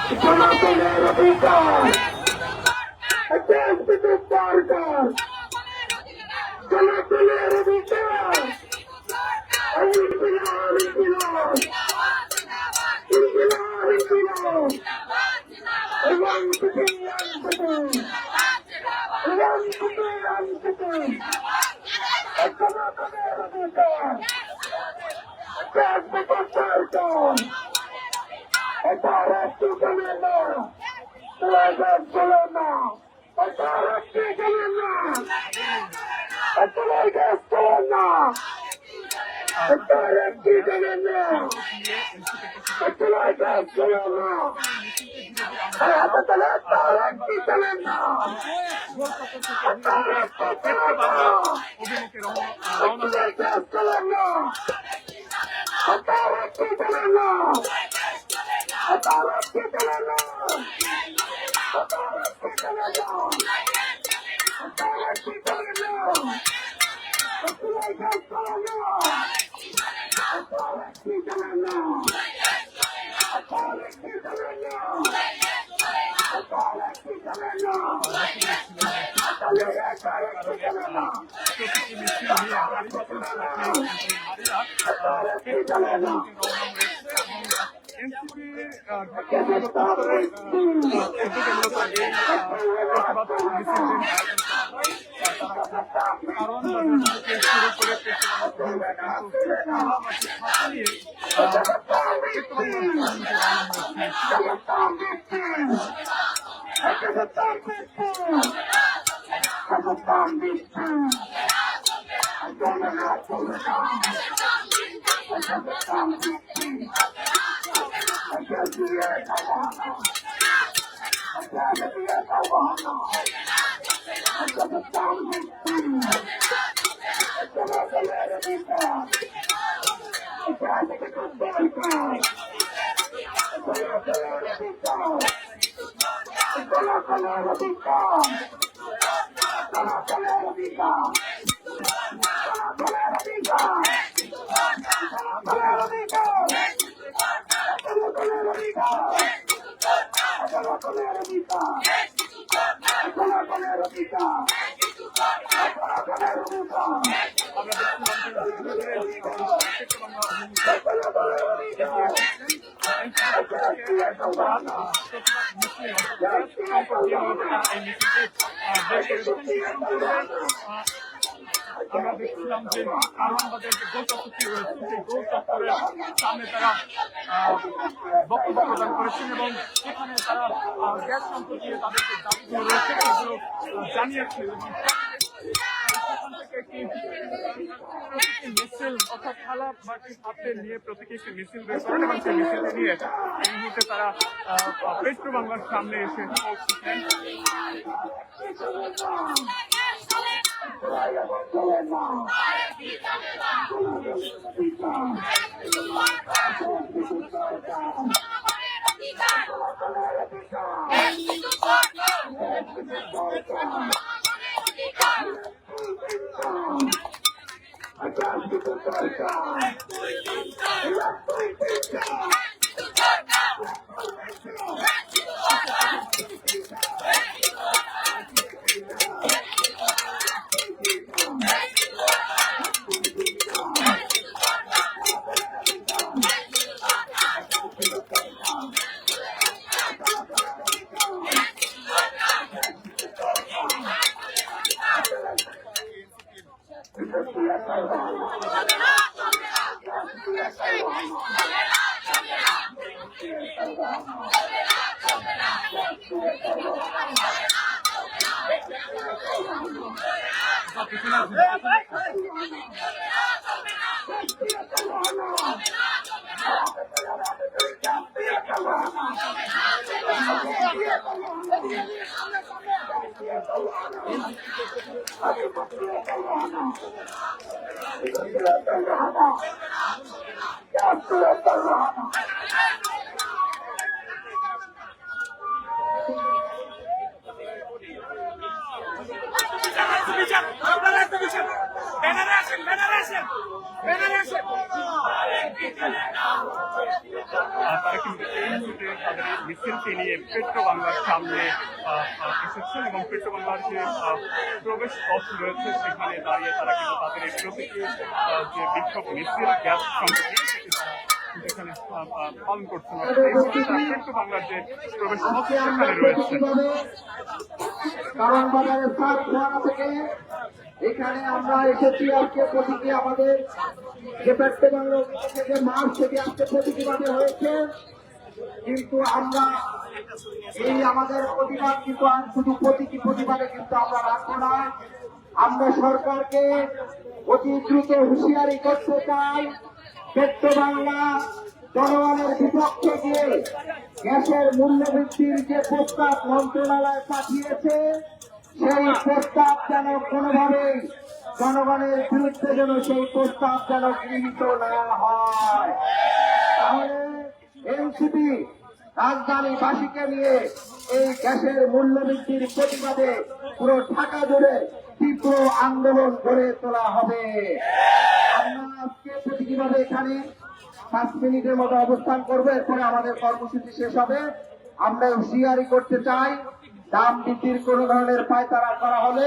জনগণের অধিকার, দেশ বিদ্যুৎ সরকার, জনগণের অধিকার, ইনকিলাব ইনকিলাব ইনকিলাব ইনকিলাব এবং জনগণের অধিকার, দেশ বিদ্যুৎ সরকার, এটা রাষ্ট্র চলে না, রাজা চলে না, এটা রাষ্ট্র চলে না, এটা রাজা চলে না, এটা রাষ্ট্র চলে না, এটা রাজা চলে না, এটা চলে এটা রাষ্ট্র চলে না, এটা রাষ্ট্র চলে না, এটা রাজা চলে না, এটা রাষ্ট্র চলে না, अदालत की चलाना, अदालत की चलाना, अदालत की चलाना, अदालत की चलाना, अदालत की चलाना, अदालत की चलाना, अदालत की चलाना, अदालत की चलाना, আমরা দেখছিলাম যে আহ্বানবাদের যে গোল চত্বরটি রয়েছে সেই গোল চত্বরের সামনে তারা বক্তব্য প্রদান করেছেন এবং সেখানে তারা গ্যাস সম্পর্কে তাদের যে দাবিগুলো রয়েছে সেগুলো জানিয়েছেন এবং সেখান থেকে একটি মিছিল অর্থাৎ থালা বাটি হাতে নিয়ে প্রতীকী একটি মিছিল বের করেন এবং সেই মিছিলটি নিয়ে এই মুহূর্তে তারা পেট্রো বাংলার সামনে এসে পৌঁছেছেন। তাদের এই মিছিলটি নিয়ে পেট্রো বাংলার সামনে এসেছেন এবং পেট্রো বাংলার যে প্রবেশ পথ রয়েছে সেখানে দাঁড়িয়ে তারা কিন্তু তাদের এই প্রতীকী যে বিক্ষোভ মিছিল গ্যাস সংকট নিয়ে সেটি তারা যেখানে পালন করছেন। পেট্রো বাংলার যে প্রবেশ পথ সেখানে রয়েছে। কারণ বাজারের সাত ফোয়ারা থেকে এখানে আমরা এসেছি আজকে প্রতীকী আমাদের যে পেট্রো বাংলা থেকে মার্চ থেকে আজকে প্রতীকীভাবে হয়েছে, কিন্তু আমরা এই আমাদের প্রতিবাদ কিন্তু আর শুধু প্রতীকী প্রতিবাদে কিন্তু আমরা রাখবো না। আমরা সরকারকে অতি দ্রুত হুঁশিয়ারি করতে চাই, পেট্রো বাংলা জনগণের বিপক্ষে গিয়ে গ্যাসের মূল্য বৃদ্ধির যে প্রস্তাব মন্ত্রণালয় পাঠিয়েছে সেই প্রস্তাব যেন কোনোভাবেই জনগণের বিরুদ্ধে যেন সেই প্রস্তাব যেন গৃহীত না হয়। তাহলে এনসিপি রাজধানীবাসীকে নিয়ে এই গ্যাসের মূল্য বৃদ্ধির প্রতিবাদে পুরো ঢাকা জুড়ে তীব্র আন্দোলন গড়ে তোলা হবে। আমরা আজকে প্রতীকীভাবে এখানে 5 মিনিটের মতো অবস্থান করবো, এরপরে আমাদের কর্মসূচি শেষ হবে। আমরা হুঁশিয়ারি করতে চাই, দাম বৃদ্ধির কোন ধরনের পায়তারা করা হলে